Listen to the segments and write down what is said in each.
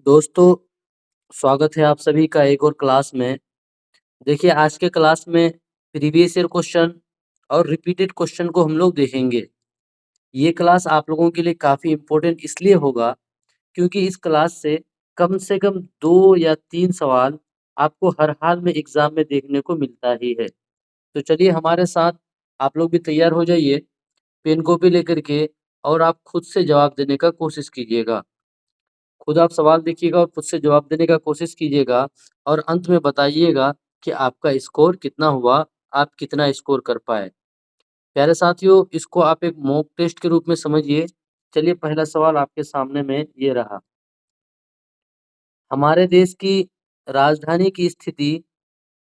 दोस्तों, स्वागत है आप सभी का एक और क्लास में। देखिए आज के क्लास में प्रीवियस ईयर क्वेश्चन और रिपीटेड क्वेश्चन को हम लोग देखेंगे। ये क्लास आप लोगों के लिए काफ़ी इम्पोर्टेंट इसलिए होगा क्योंकि इस क्लास से कम 2 या 3 सवाल आपको हर हाल में एग्ज़ाम में देखने को मिलता ही है। तो चलिए हमारे साथ आप लोग भी तैयार हो जाइए, पेन कॉपी लेकर के और आप खुद से जवाब देने का कोशिश कीजिएगा। खुद आप सवाल देखिएगा और खुद से जवाब देने का कोशिश कीजिएगा और अंत में बताइएगा कि आपका स्कोर कितना हुआ, आप कितना स्कोर कर पाए। प्यारे साथियों, इसको आप एक मॉक टेस्ट के रूप में समझिए। चलिए पहला सवाल आपके सामने में ये रहा। हमारे देश की राजधानी की स्थिति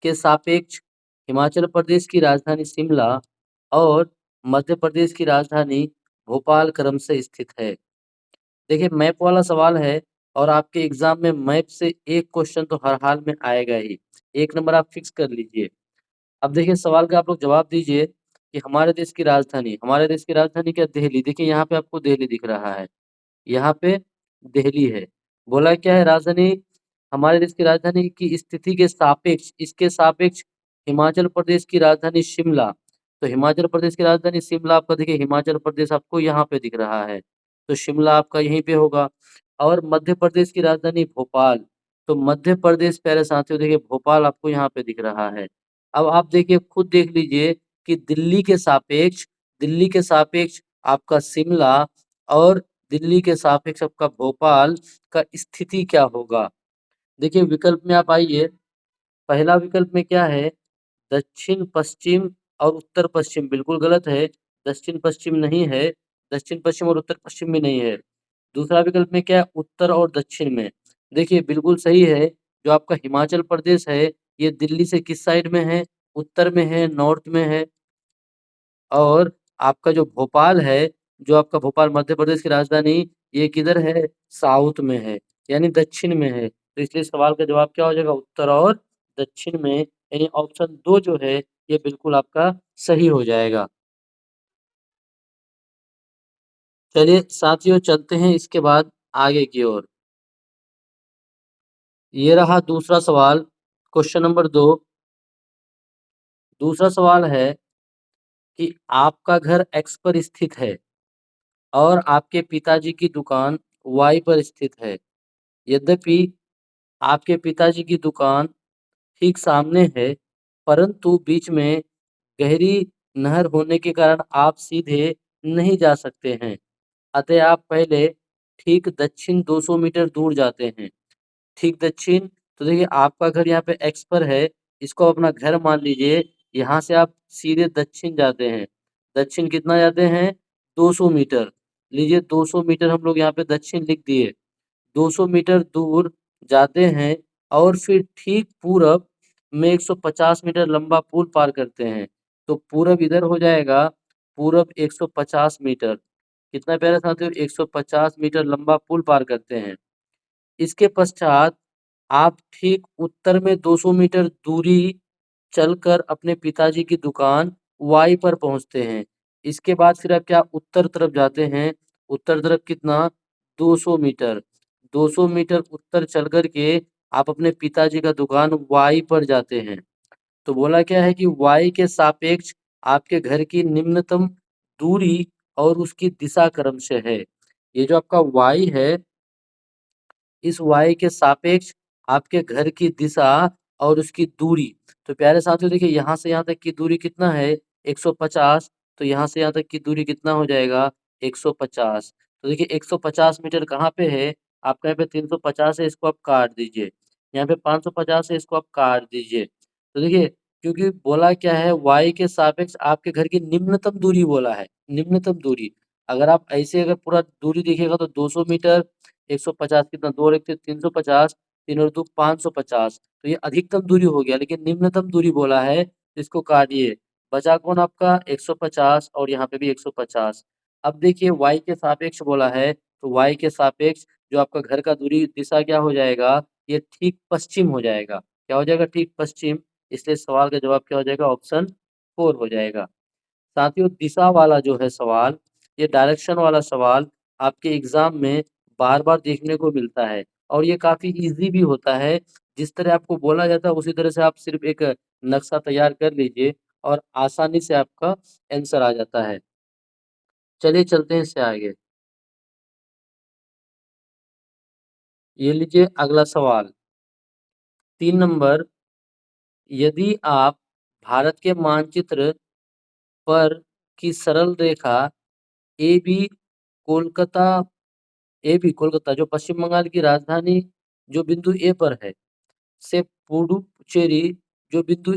के सापेक्ष हिमाचल प्रदेश की राजधानी शिमला और मध्य प्रदेश की राजधानी भोपाल क्रम से स्थित है। देखिए मैप वाला सवाल है और आपके एग्जाम में मैप से एक क्वेश्चन तो हर हाल में आएगा ही। 1 नंबर आप फिक्स कर लीजिए। अब देखिए सवाल का आप लोग जवाब दीजिए कि हमारे देश की राजधानी क्या दिल्ली। देखिए यहाँ पे आपको दिल्ली दिख रहा है, यहाँ पे दिल्ली है। बोला क्या है राजधानी हमारे देश की राजधानी की स्थिति के सापेक्ष इसके सापेक्ष हिमाचल प्रदेश की राजधानी शिमला। तो हिमाचल प्रदेश की राजधानी शिमला आपका देखिए हिमाचल प्रदेश आपको यहाँ पे दिख रहा है, तो शिमला आपका यहीं पे होगा। और मध्य प्रदेश की राजधानी भोपाल, तो मध्य प्रदेश प्यारे साथियों देखिए भोपाल आपको यहाँ पे दिख रहा है। अब आप देखिए खुद देख लीजिए कि दिल्ली के सापेक्ष आपका शिमला और दिल्ली के सापेक्ष आपका भोपाल का स्थिति क्या होगा। देखिए विकल्प में आप आइए, पहला विकल्प में क्या है, दक्षिण पश्चिम और उत्तर पश्चिम बिल्कुल गलत है। दक्षिण पश्चिम नहीं है, दक्षिण पश्चिम और उत्तर पश्चिम भी नहीं है। दूसरा विकल्प में क्या है, उत्तर और दक्षिण में। देखिए बिल्कुल सही है, जो आपका हिमाचल प्रदेश है ये दिल्ली से किस साइड में है, उत्तर में है, नॉर्थ में है। और आपका जो भोपाल है, जो आपका भोपाल मध्य प्रदेश की राजधानी, ये किधर है, साउथ में है, यानी दक्षिण में है। तो इसलिए सवाल का जवाब क्या हो जाएगा, उत्तर और दक्षिण में, यानी ऑप्शन 2 जो है ये बिल्कुल आपका सही हो जाएगा। चलिए साथियों चलते हैं इसके बाद आगे की ओर। ये रहा दूसरा सवाल, क्वेश्चन नंबर 2। दूसरा सवाल है कि आपका घर एक्स पर स्थित है और आपके पिताजी की दुकान वाई पर स्थित है। यद्यपि आपके पिताजी की दुकान ठीक सामने है, परंतु बीच में गहरी नहर होने के कारण आप सीधे नहीं जा सकते हैं। अतः आप पहले ठीक दक्षिण 200 मीटर दूर जाते हैं। ठीक दक्षिण, तो देखिए आपका घर यहाँ पे एक्स पर है, इसको अपना घर मान लीजिए। यहाँ से आप सीधे दक्षिण जाते हैं। दक्षिण कितना जाते हैं, 200 मीटर। लीजिए 200 मीटर हम लोग यहाँ पे दक्षिण लिख दिए। 200 मीटर दूर जाते हैं और फिर ठीक पूरब में 150 मीटर लंबा पुल पार करते हैं। तो पूरब इधर हो जाएगा, पूरब 150 मीटर। कितना प्यारा साथियों, 150 मीटर लंबा पुल पार करते हैं। इसके पश्चात आप ठीक उत्तर में 200 मीटर दूरी चलकर अपने पिताजी की दुकान वाई पर पहुंचते हैं। इसके बाद फिर आप क्या उत्तर तरफ जाते हैं। उत्तर तरफ कितना, 200 मीटर। 200 मीटर उत्तर चल कर के आप अपने पिताजी का दुकान वाई पर जाते हैं। तो बोला क्या है कि वाई के सापेक्ष आपके घर की निम्नतम दूरी और उसकी दिशा क्रम से है। ये जो आपका वाई है, इस y के सापेक्ष आपके घर की दिशा और उसकी दूरी। तो प्यारे साथियों देखिए यहाँ से यहाँ तक की दूरी कितना है, 150। तो यहाँ से यहाँ तक की दूरी कितना हो जाएगा, 150। तो देखिए 150 मीटर कहाँ पे है, आपका यहाँ पे 350 है, इसको आप काट दीजिए। यहाँ पे 550 है, इसको आप काट दीजिए। तो देखिए क्योंकि बोला क्या है, y के सापेक्ष आपके घर की निम्नतम दूरी बोला है, निम्नतम दूरी। अगर आप ऐसे अगर पूरा दूरी देखिएगा तो 200 मीटर, 150 कितना, 2 और 1 से 350, 3 और 2 550। तो ये अधिकतम दूरी हो गया, लेकिन निम्नतम दूरी बोला है, तो इसको काटिए। बचा कौन आपका, 150 और यहाँ पे भी 150। अब देखिए y के सापेक्ष बोला है, तो y के सापेक्ष जो आपका घर का दूरी दिशा क्या हो जाएगा, ये ठीक पश्चिम हो जाएगा। क्या हो जाएगा, ठीक पश्चिम। इसलिए सवाल का जवाब क्या हो जाएगा, ऑप्शन 4 हो जाएगा। साथियों दिशा वाला जो है सवाल, ये डायरेक्शन वाला सवाल आपके एग्जाम में बार-बार देखने को मिलता है और ये काफ़ी ईज़ी भी होता है। जिस तरह आपको बोला जाता है उसी तरह से आप सिर्फ़ एक नक्शा तैयार कर लीजिए और आसानी से आपका आंसर आ जाता है। चलिए चलते हैं इससे आगे। ये लीजिए अगला सवाल। 3 नंबर, यदि आप भारत के मानचित्र पर की सरल रेखा एबी कोलकाता कोलकाता जो पश्चिम बंगाल की राजधानी जो बिंदु ए पर है, से पुडुचेरी जो बिंदु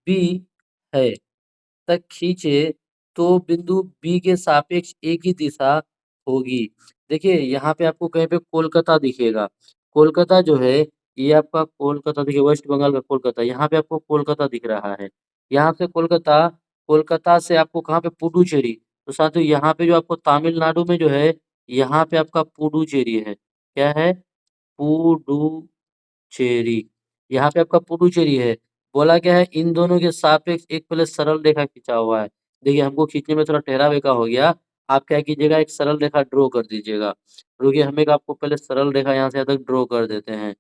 बी है तक खींचे तो बिंदु बी के सापेक्ष ए की दिशा होगी। देखिए यहाँ पे आपको कहीं पे कोलकाता दिखेगा। कोलकाता जो है ये आपका कोलकाता देखिए वेस्ट बंगाल का कोलकाता, यहाँ पे आपको कोलकाता दिख रहा है। यहाँ से कोलकाता, कोलकाता से आपको कहाँ पे पुडुचेरी, तो साथियों यहाँ पे जो आपको तमिलनाडु में जो है, यहाँ पे आपका पुडुचेरी है। क्या है? पुडुचेरी। यहाँ पे आपका पुडुचेरी है। बोला क्या है इन दोनों के सापेक्ष एक पहले सरल रेखा खींचा हुआ है। देखिए हमको खींचने में थोड़ा टेढ़ा-बेका हो गया। आप क्या कीजिएगा एक सरल रेखा ड्रॉ कर दीजिएगा। रुकिए हम एक आपको पहले सरल रेखा यहाँ से यहाँ तक ड्रॉ कर देते हैं।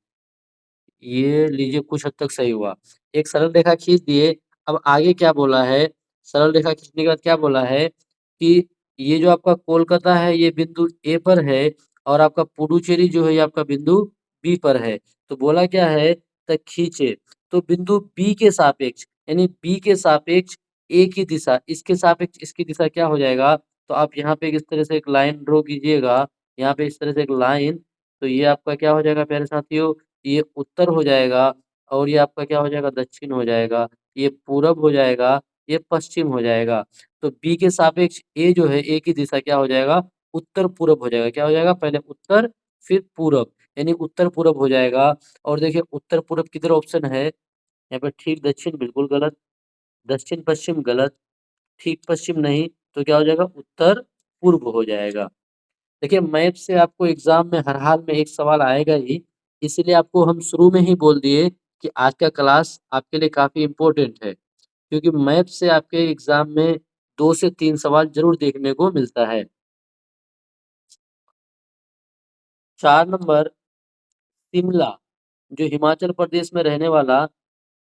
ये लीजिए कुछ हद तक सही हुआ। एक सरल रेखा खींच दिए, अब आगे क्या बोला है, सरल रेखा खींचने के बाद क्या बोला है कि ये जो आपका कोलकाता है ये बिंदु ए पर है और आपका पुडुचेरी जो है ये आपका बिंदु बी पर है। तो बोला क्या है त खींचे, तो बिंदु बी के सापेक्ष यानी बी के सापेक्ष ए की दिशा, इसके सापेक्ष इसकी दिशा क्या हो जाएगा? तो आप यहाँ पे इस तरह से एक लाइन ड्रॉ कीजिएगा, यहाँ पे इस तरह से एक लाइन, तो ये आपका क्या हो जाएगा प्यारे साथियों? ये उत्तर हो जाएगा और ये आपका क्या हो जाएगा दक्षिण हो जाएगा, ये पूरब हो जाएगा, ये पश्चिम हो जाएगा। तो बी के सापेक्ष ए जो है, ए की दिशा क्या हो जाएगा? उत्तर-पूरब हो जाएगा। क्या हो जाएगा? पहले उत्तर फिर पूरब, यानी उत्तर-पूरब हो जाएगा और देखिए उत्तर-पूरब किधर ऑप्शन है? यहाँ पे ठीक दक्षिण बिल्कुल गलत, दक्षिण-पश्चिम गलत, ठीक पश्चिम नहीं, तो क्या हो जाएगा? उत्तर-पूर्व हो जाएगा। देखिए मैथ से आपको एग्ज़ाम में हर हाल में एक सवाल आएगा ही, इसीलिए आपको हम शुरू में ही बोल दिए कि आज का क्लास आपके लिए काफ़ी इम्पोर्टेंट है, क्योंकि मैथ से आपके एग्ज़ाम में 2 से 3 सवाल ज़रूर देखने को मिलता है। 4 नंबर, शिमला, जो हिमाचल प्रदेश में रहने वाला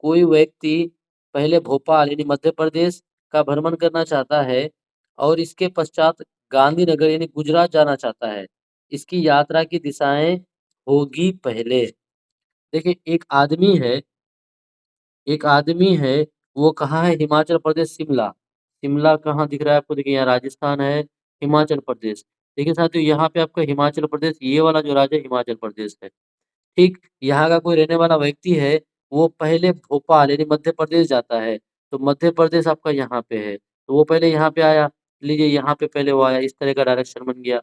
कोई व्यक्ति पहले भोपाल यानी मध्य प्रदेश का भ्रमण करना चाहता है और इसके पश्चात गांधीनगर यानी गुजरात जाना चाहता है। इसकी यात्रा की दिशाएँ होगी पहले। देखिए एक आदमी है, वो कहाँ है? हिमाचल प्रदेश शिमला। शिमला कहाँ दिख रहा है आपको? देखिए यहाँ राजस्थान है, हिमाचल प्रदेश। देखिए साथियों यहाँ पे आपका हिमाचल प्रदेश ये वाला जो राज्य है हिमाचल प्रदेश है। ठीक, यहाँ का कोई रहने वाला व्यक्ति है, वो पहले भोपाल यानी मध्य प्रदेश जाता है, तो मध्य प्रदेश आपका यहाँ पे है, तो वो पहले यहाँ पे आया, लीजिए यहाँ पे पहले वो आया, इस तरह का डायरेक्शन बन गया।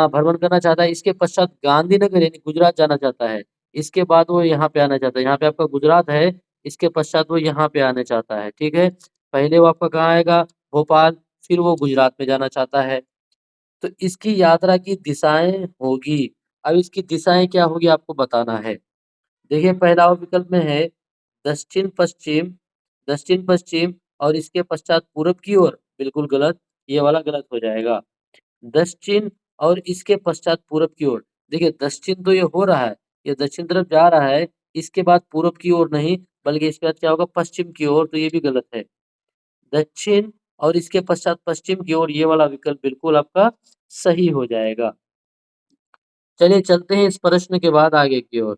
भ्रमण करना चाहता है, इसके पश्चात गांधीनगर यानी गुजरात जाना चाहता है, इसके बाद वो यहाँ पे आना चाहता है, यहाँ पे आपका गुजरात है, इसके पश्चात वो यहाँ पे आना चाहता है, ठीक है? पहले वो आपका कहाँ आएगा? भोपाल, फिर वो गुजरात में जाना चाहता है, तो इसकी यात्रा की दिशाएँ होगी। अब इसकी दिशाएँ क्या होगी आपको बताना है। देखिए पहला विकल्प में है दक्षिण-पश्चिम, दक्षिण-पश्चिम और इसके पश्चात पूरब की ओर, बिल्कुल गलत, ये वाला गलत हो जाएगा। दक्षिण और इसके पश्चात पूरब की ओर, देखिए दक्षिण तो ये हो रहा है, ये दक्षिण तरफ जा रहा है, इसके बाद पूरब की ओर नहीं, बल्कि इसके बाद क्या होगा पश्चिम की ओर, तो ये भी गलत है। दक्षिण और इसके पश्चात पश्चिम की ओर, ये वाला विकल्प बिल्कुल आपका सही हो जाएगा। चलिए चलते हैं इस प्रश्न के बाद आगे की ओर।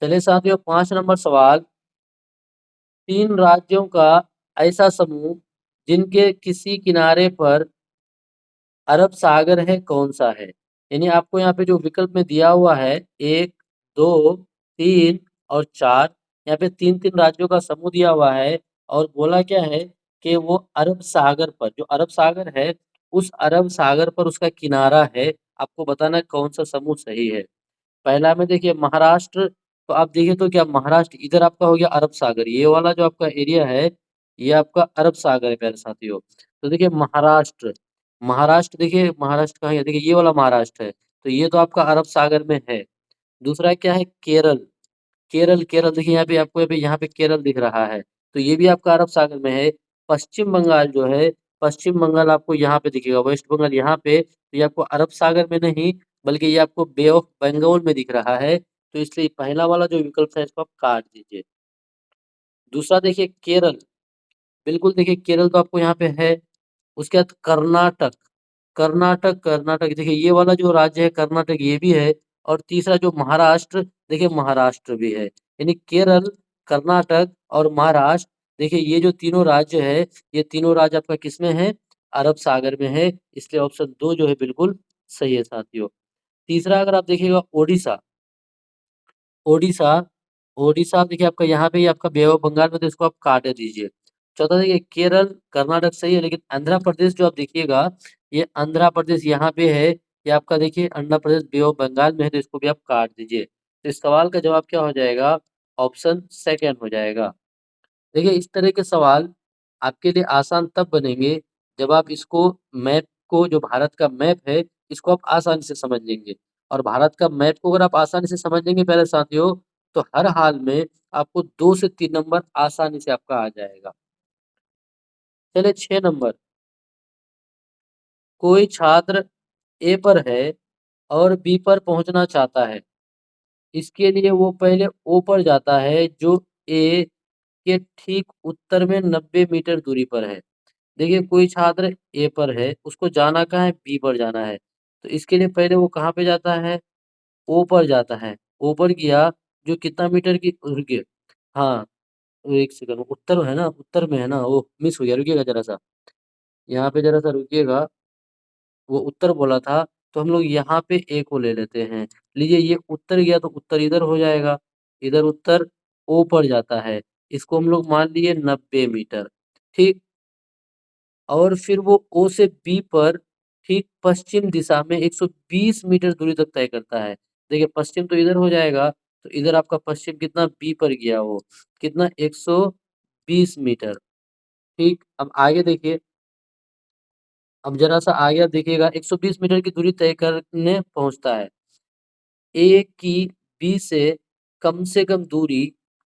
चलिए साथियों 5 नंबर सवाल, 3 राज्यों का ऐसा समूह जिनके किसी किनारे पर अरब सागर है कौन-सा है? यानी आपको यहाँ पे जो विकल्प में दिया हुआ है 1, 2, 3 और 4, यहाँ पे 3-3 राज्यों का समूह दिया हुआ है और बोला क्या है कि वो अरब सागर पर, जो अरब सागर है, उस अरब सागर पर उसका किनारा है। आपको बताना है कौन-सा समूह सही है। पहला में देखिए महाराष्ट्र, तो आप देखिए तो क्या महाराष्ट्र इधर आपका हो गया अरब सागर, ये वाला जो आपका एरिया है, ये आपका अरब सागर है प्यारे साथियों। तो देखिए महाराष्ट्र, महाराष्ट्र देखिए महाराष्ट्र कहाँ है? देखिए ये वाला महाराष्ट्र है, तो ये तो आपका अरब सागर में है। दूसरा क्या है केरल, केरल देखिए यहाँ पे केरल दिख रहा है, तो ये भी आपका अरब सागर में है। पश्चिम बंगाल जो है, पश्चिम बंगाल आपको यहाँ पे दिखेगा, वेस्ट बंगाल यहाँ पे, तो ये आपको अरब सागर में नहीं बल्कि ये आपको बे ऑफ बंगाल में दिख रहा है, तो इसलिए पहला वाला जो विकल्प है इसको आप काट दीजिए। दूसरा देखिए केरल, बिल्कुल देखिए केरल तो आपको यहाँ पे है। उसके बाद कर्नाटक, कर्नाटक देखिए ये वाला जो राज्य है कर्नाटक ये भी है, और तीसरा जो महाराष्ट्र, देखिए महाराष्ट्र भी है। यानी केरल, कर्नाटक और महाराष्ट्र, देखिए ये जो तीनों राज्य है, ये तीनों राज्य आपका किसमें है? अरब सागर में है, इसलिए ऑप्शन 2 जो है बिल्कुल सही है साथियों। तीसरा अगर आप देखिएगा ओडिशा, ओडिशा, ओडिशा देखिए आपका यहाँ पे ही आपका बे ऑफ बंगाल में, तो इसको आप काट दीजिए। चौथा देखिए केरल, कर्नाटक सही है, लेकिन आंध्र प्रदेश जो आप देखिएगा, ये आंध्र प्रदेश यहाँ पे है, ये आपका देखिए आंध्र प्रदेश बे ऑफ बंगाल में है, तो इसको भी आप काट दीजिए। तो इस सवाल का जवाब क्या हो जाएगा? ऑप्शन सेकंड हो जाएगा। देखिए इस तरह के सवाल आपके लिए आसान तब बनेंगे जब आप इसको मैप को, जो भारत का मैप है, इसको आप आसानी से समझ लेंगे। और भारत का मैप को अगर आप आसानी से समझ लेंगे प्यारे साथियों, तो हर हाल में आपको 2 से 3 नंबर आसानी से आपका आ जाएगा। चलिए 6 नंबर, कोई छात्र ए पर है और बी पर पहुंचना चाहता है। इसके लिए वो पहले ओ पर जाता है जो ए के ठीक उत्तर में 90 मीटर दूरी पर है। देखिए कोई छात्र ए पर है, उसको जाना कहाँ है? बी पर जाना है। तो इसके लिए पहले वो कहाँ पे जाता है? ओ पर जाता है। ओ पर गया, जो कितना मीटर की, रुकिए, हाँ, 1 सेकंड, उत्तर है ना, उत्तर में है ना, वो मिस हो गया, रुकिएगा ज़रा-सा। यहाँ पे ज़रा-सा रुकिएगा, वो उत्तर बोला था, तो हम लोग यहाँ पे ए को ले लेते हैं। लीजिए ये उत्तर गया, तो उत्तर इधर हो जाएगा, इधर उत्तर ओ पर जाता है। इसको हम लोग मान लिए 90 मीटर, ठीक? और फिर वो ओ से बी पर ठीक पश्चिम दिशा में 120 मीटर दूरी तक तय करता है। देखिए पश्चिम तो इधर हो जाएगा, तो इधर आपका पश्चिम कितना? बी पर गया वो, कितना? 120 मीटर, ठीक? अब आगे देखिए, अब ज़रा-सा आगे आप देखिएगा, 120 मीटर की दूरी तय करने पहुँचता है। ए की बी से कम दूरी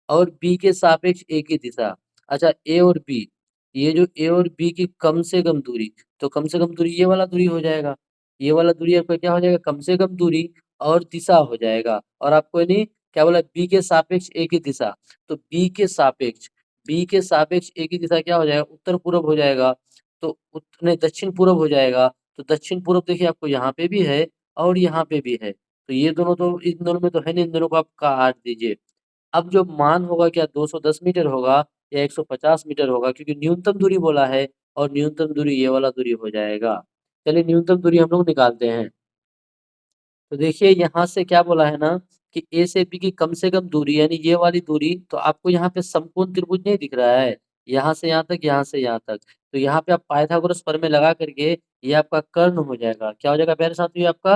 और बी के सापेक्ष ए की दिशा। अच्छा ए और बी, ये जो ए और बी की कम से कम दूरी, तो कम से कम दूरी ये वाला दूरी हो जाएगा। ये वाला दूरी आपका क्या हो जाएगा? कम से कम दूरी और दिशा हो जाएगा। और आपको यानी क्या बोला? बी के सापेक्ष ए की दिशा। तो बी के सापेक्ष ए की दिशा क्या हो जाएगा? उत्तर पूरब हो जाएगा। तो नहीं, दक्षिण पूरब हो जाएगा। तो दक्षिण पूरब देखिए आपको यहाँ पे भी है और यहाँ पे भी है। तो ये दोनों तो इन दोनों में तो है नहीं, इन दोनों को आप काट दीजिए। अब जो मान होगा क्या 210 मीटर होगा या 150 मीटर होगा, क्योंकि न्यूनतम दूरी बोला है, और न्यूनतम दूरी ये वाला दूरी हो जाएगा। चलिए न्यूनतम दूरी हम लोग निकालते हैं। तो देखिए यहाँ से क्या बोला है ना, कि ए से बी की कम से कम दूरी यानी ये वाली दूरी, तो आपको यहाँ पे समकोण त्रिभुज नहीं दिख रहा है, यहाँ से यहाँ तक, यहाँ से यहाँ तक, तो यहाँ पे आप पाइथागोरस प्रमेय लगा करके ये आपका कर्ण हो जाएगा। क्या हो जाएगा प्यारे साथियों? ये आपका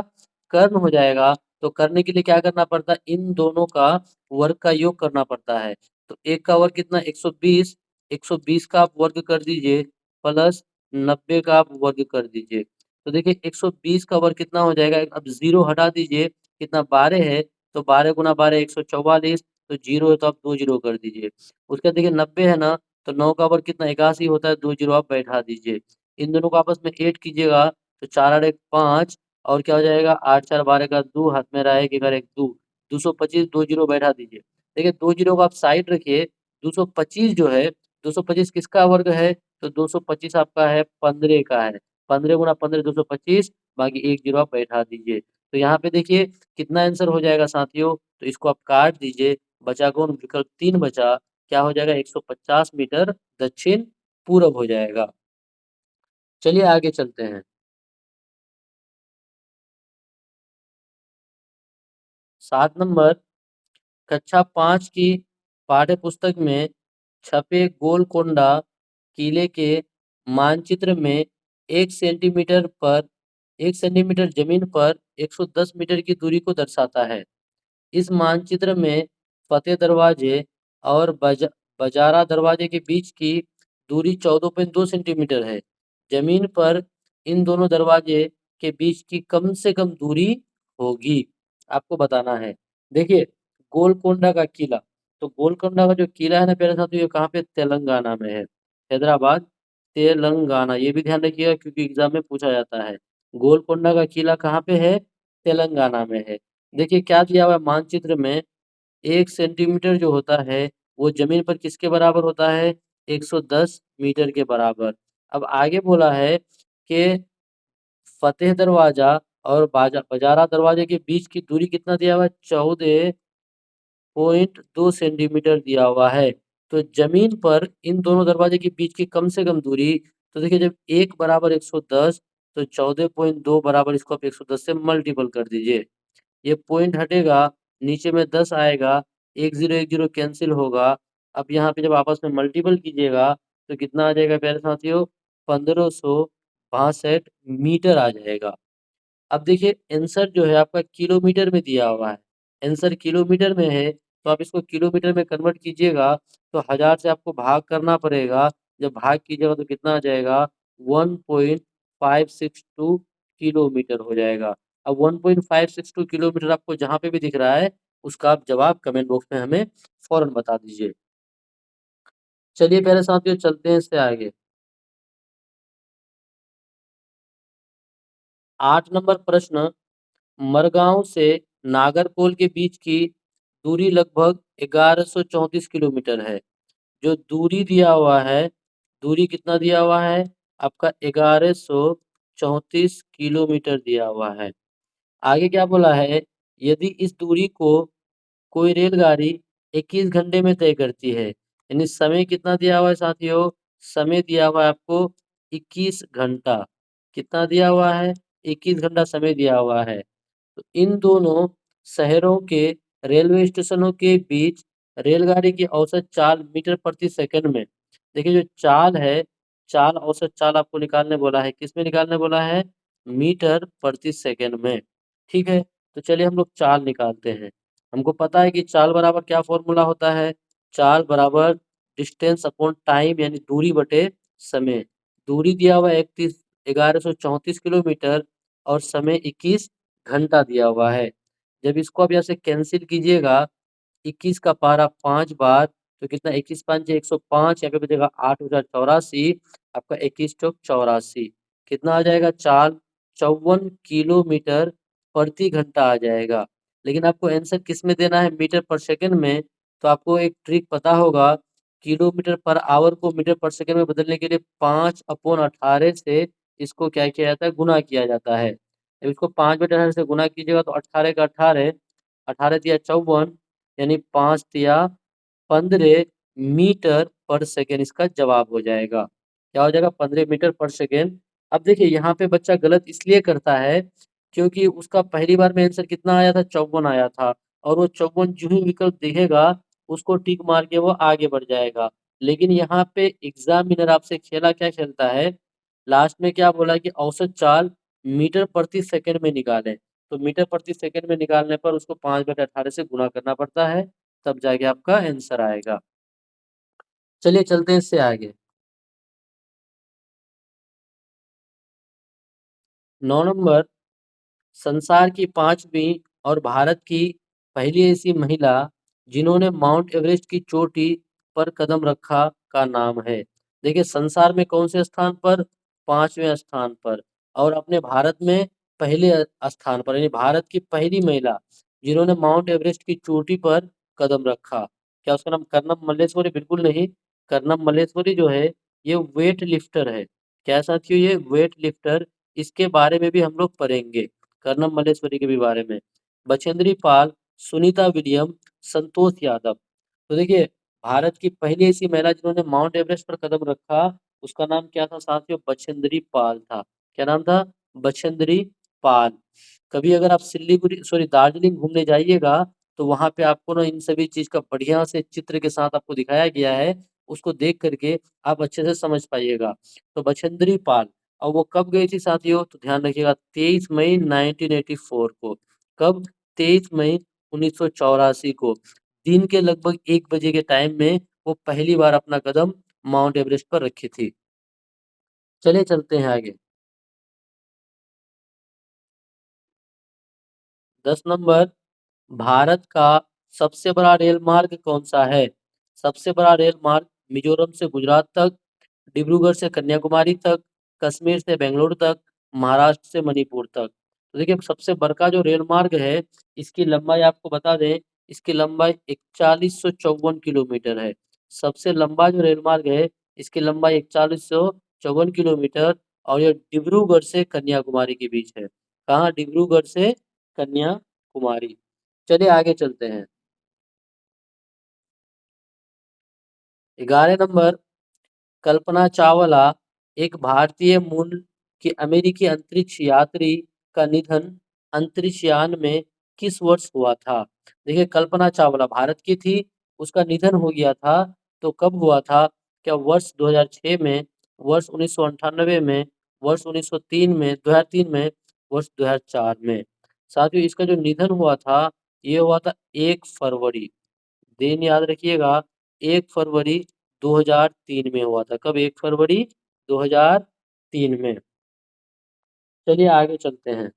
कर्ण हो जाएगा। तो करने के लिए क्या करना पड़ता है? इन दोनों का वर्ग का योग करना पड़ता है। तो एक का वर्ग कितना? 120, 120 का आप वर्ग कर दीजिए, प्लस 90 का आप वर्ग कर दीजिए। तो देखिए 120 का वर्ग कितना हो जाएगा? अब 0 हटा दीजिए, कितना? 12 है, तो 12 गुना 12 144, तो 0 है तो आप 2 जीरो कर दीजिए। उसके बाद देखिए 90 है ना, तो 9 का वर्ग कितना? 81 होता है, 2 जीरो आप बैठा दीजिए। इन दोनों को आपस में ऐड कीजिएगा, तो 4 8 1 5, और क्या हो जाएगा? 8 4 12 का 2, हाथ में रहा 1 1 2, 225, 2 जीरो बैठा दीजिए। देखिए 2 जीरो को आप साइड रखिए, 225 जो है, 225 किसका वर्ग है? तो 225 आपका है 15 का है। 15 गुणा 15 225, बाकी 1 जीरो आप बैठा दीजिए। तो यहाँ पे देखिए कितना आंसर हो जाएगा साथियों? तो इसको आप काट दीजिए, बचा कौन? विकल्प 3 बचा। क्या हो जाएगा? 150 मीटर दक्षिण पूरब हो जाएगा। चलिए आगे चलते हैं। 7 नंबर, कक्षा 5 की पाठ्यपुस्तक में छपे गोलकोंडा किले के मानचित्र में 1 सेंटीमीटर पर 1 सेंटीमीटर जमीन पर 110 मीटर की दूरी को दर्शाता है। इस मानचित्र में फतेह दरवाजे और बजारा दरवाजे के बीच की दूरी 14.2 सेंटीमीटर है। जमीन पर इन दोनों दरवाजे के बीच की कम से कम दूरी होगी, आपको बताना है। देखिए गोलकोंडा का किला, तो गोलकोंडा का जो किला है ना प्यारे साथियों, ये कहाँ पे? तेलंगाना में है, हैदराबाद तेलंगाना, ये भी ध्यान रखिएगा क्योंकि एग्जाम में पूछा जाता है। गोलकोंडा का किला कहाँ पे है? तेलंगाना में है। देखिए क्या दिया हुआ है मानचित्र में, 1 सेंटीमीटर जो होता है वो जमीन पर किसके बराबर होता है? 110 मीटर के बराबर। अब आगे बोला है कि फतेह दरवाजा और बजारा दरवाजे के बीच की दूरी कितना दिया हुआ है? 14.2 सेंटीमीटर दिया हुआ है। तो जमीन पर इन दोनों दरवाजे के बीच की कम से कम दूरी, तो देखिए जब 1 बराबर 110 तो 14.2 बराबर इसको आप 110 से मल्टीपल कर दीजिए। ये पॉइंट हटेगा, नीचे में 10 आएगा, 1 0 कैंसिल होगा। अब यहाँ पे जब आपस में मल्टीपल कीजिएगा तो कितना आ जाएगा प्यारे साथियों? 1562 मीटर आ जाएगा। अब देखिए आंसर जो है आपका किलोमीटर में दिया हुआ है। आंसर किलोमीटर में है तो आप इसको किलोमीटर में कन्वर्ट कीजिएगा तो 1000 से आपको भाग करना पड़ेगा। जब भाग कीजिएगा तो कितना आ जाएगा? 1.562 किलोमीटर हो जाएगा। अब 1.562 किलोमीटर आपको जहाँ पे भी दिख रहा है उसका आप जवाब कमेंट बॉक्स में हमें फौरन बता दीजिए। चलिए प्यारे साथियों चलते हैं इससे आगे। 8 नंबर प्रश्न, मरगांव से नागरकोल के बीच की दूरी लगभग 1134 किलोमीटर है। जो दूरी दिया हुआ है, दूरी कितना दिया हुआ है? आपका 1134 किलोमीटर दिया हुआ है। आगे क्या बोला है? यदि इस दूरी को कोई रेलगाड़ी 21 घंटे में तय करती है, यानी समय कितना दिया हुआ है साथियों? समय दिया हुआ है आपको 21 घंटा। कितना दिया हुआ है? 21 घंटा समय दिया हुआ है। तो इन दोनों शहरों के रेलवे स्टेशनों के बीच रेलगाड़ी की औसत चाल मीटर प्रति सेकंड में, देखिए जो चाल है, चाल औसत चाल आपको निकालने बोला है, किसमें निकालने बोला है? मीटर प्रति सेकंड में। ठीक है, तो चलिए हम लोग चाल निकालते हैं। हमको पता है कि चाल बराबर क्या फॉर्मूला होता है? चाल बराबर डिस्टेंस अपॉन टाइम, यानी दूरी बटे समय। दूरी दिया हुआ है 1134 किलोमीटर और समय 21 घंटा दिया हुआ है। जब इसको आप यहाँ से कैंसिल कीजिएगा, 21 का पारा 5 बार, तो कितना? 21 5 105, यहाँ पे बचेगा 8,84, आपका 21 चौक 84। कितना आ जाएगा? चाल 54 किलोमीटर प्रति घंटा आ जाएगा। लेकिन आपको आंसर किस में देना है? मीटर पर सेकंड में। तो आपको एक ट्रिक पता होगा, किलोमीटर पर आवर को मीटर पर सेकंड में बदलने के लिए 5/18 से इसको क्या किया जाता है? गुना किया जाता है। जब इसको 5/18 से गुना कीजिएगा तो 18 का 18, 18 तिया 54, यानी 5 तिया 15 मीटर पर सेकेंड इसका जवाब हो जाएगा। क्या हो जाएगा? 15 मीटर पर सेकेंड। अब देखिए यहाँ पे बच्चा गलत इसलिए करता है क्योंकि उसका पहली बार में आंसर कितना आया था? 54 आया था, और वो 54 जो ही विकल्प दिखेगा उसको टिक मार के वो आगे बढ़ जाएगा। लेकिन यहाँ पे एग्जामिनर आपसे खेला क्या खेलता है, लास्ट में क्या बोला कि औसत चाल मीटर प्रति सेकंड में निकालें। तो मीटर प्रति सेकंड में निकालने पर उसको 5/18 से गुणा करना पड़ता है, तब जाके आपका आंसर आएगा। चलिए चलते हैं इससे आगे। 9 नंबर, संसार की 5वीं और भारत की पहली ऐसी महिला जिन्होंने माउंट एवरेस्ट की चोटी पर कदम रखा का नाम है। देखिए संसार में कौन से स्थान पर? 5वें स्थान पर। और अपने भारत में पहले स्थान पर, यानी भारत की पहली महिला जिन्होंने माउंट एवरेस्ट की चोटी पर कदम रखा। क्या उसका नाम कर्नम मल्लेश्वरी? बिल्कुल नहीं। कर्नम मल्लेश्वरी जो है ये वेट लिफ्टर है। क्या साथियों? ये वेट लिफ्टर, इसके बारे में भी हम लोग पढ़ेंगे, कर्नम मल्लेश्वरी के भी बारे में। बछेंद्री पाल, सुनीता विलियम, संतोष यादव। तो देखिए भारत की पहली ऐसी महिला जिन्होंने माउंट एवरेस्ट पर कदम रखा, उसका नाम क्या था साथियों? बछेंद्री पाल था। क्या नाम था? बछेंद्री पाल। कभी अगर आप सिल्लीगुड़ी सॉरी दार्जिलिंग घूमने जाइएगा तो वहां पे आपको ना इन सभी चीज का बढ़िया से चित्र के साथ आपको दिखाया गया है, उसको देख करके आप अच्छे से समझ पाइएगा। तो बछेंद्री पाल, और वो कब गई थी साथियों? तो ध्यान रखिएगा 23 मई 1984 को। कब? 23 मई 1984 को दिन के लगभग 1 बजे के टाइम में वो पहली बार अपना कदम माउंट एवरेस्ट पर रखी थी। चलिए चलते हैं आगे। 10 नंबर, भारत का सबसे बड़ा रेल मार्ग कौन सा है? सबसे बड़ा रेल मार्ग मिजोरम से गुजरात तक, डिब्रूगढ़ से कन्याकुमारी तक, कश्मीर से बेंगलुरु तक, महाराष्ट्र से मणिपुर तक। तो देखिए सबसे बड़का जो रेल मार्ग है, इसकी लंबाई आपको बता दें, इसकी लंबाई 4154 किलोमीटर है। सबसे लंबा जो रेल मार्ग है, इसकी लंबाई 4154 किलोमीटर, और ये डिब्रूगढ़ से कन्याकुमारी के बीच है। कहाँ? डिब्रूगढ़ से कन्याकुमारी। चलिए आगे चलते हैं। 11 नंबर, कल्पना चावला एक भारतीय मूल की अमेरिकी अंतरिक्ष यात्री का निधन अंतरिक्ष यान में किस वर्ष हुआ था? देखिए कल्पना चावला भारत की थी, उसका निधन हो गया था, तो कब हुआ था? क्या वर्ष 2006 में, वर्ष 1998 में, वर्ष 1903 में, 2003 में, वर्ष 2004 में? साथियों इसका जो निधन हुआ था, ये हुआ था 1 फरवरी, दिन याद रखिएगा, 1 फरवरी 2003 में हुआ था। कब? 1 फरवरी 2003 में। चलिए आगे चलते हैं।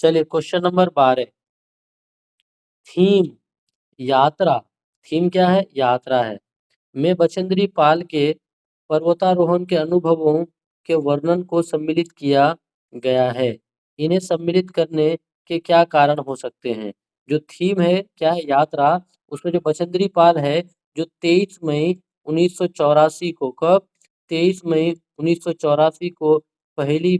चलिए क्वेश्चन नंबर 12, थीम, यात्रा, थीम क्या है? यात्रा है, में बचेंद्री पाल के पर्वतारोहण के अनुभवों के वर्णन को सम्मिलित किया गया है। इन्हें सम्मिलित करने के क्या कारण हो सकते हैं? जो थीम है क्या है? यात्रा। उसमें जो बचेंद्री पाल है, जो 23 मई 1984 को, कब? 23 मई 1984 को पहली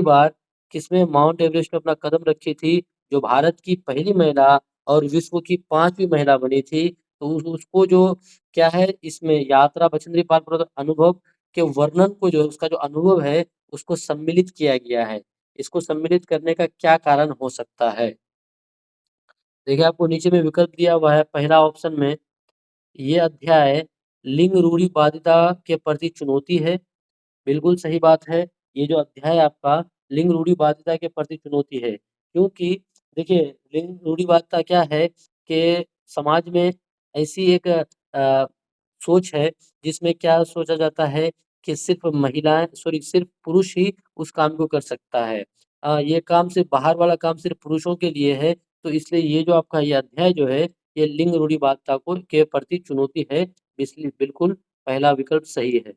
बार किसने माउंट एवरेस्ट पे अपना कदम रखी थी? जो भारत की पहली महिला और विश्व की 5वीं महिला बनी थी। तो उसको जो क्या है, इसमें यात्रा बचेंद्री पाल पर्वत अनुभव के वर्णन को, जो उसका जो अनुभव है, उसको सम्मिलित किया गया है। इसको सम्मिलित करने का क्या कारण हो सकता है? देखिए आपको नीचे में विकल्प दिया हुआ है। पहला ऑप्शन में, ये अध्याय लिंग रूढ़िवादिता के प्रति चुनौती है। बिल्कुल सही बात है। ये जो अध्याय है आपका, लिंग रूढ़िवादिता के प्रति चुनौती है। क्योंकि देखिए लिंग रूढ़िवादिता क्या है कि समाज में ऐसी एक सोच है, जिसमें क्या सोचा जाता है कि सिर्फ पुरुष ही उस काम को कर सकता है। ये काम सिर्फ बाहर वाला काम सिर्फ पुरुषों के लिए है। तो इसलिए ये जो आपका ये अध्याय जो है, ये लिंग रूढ़िवादिता को के प्रति चुनौती है। इसलिए बिल्कुल पहला विकल्प सही है।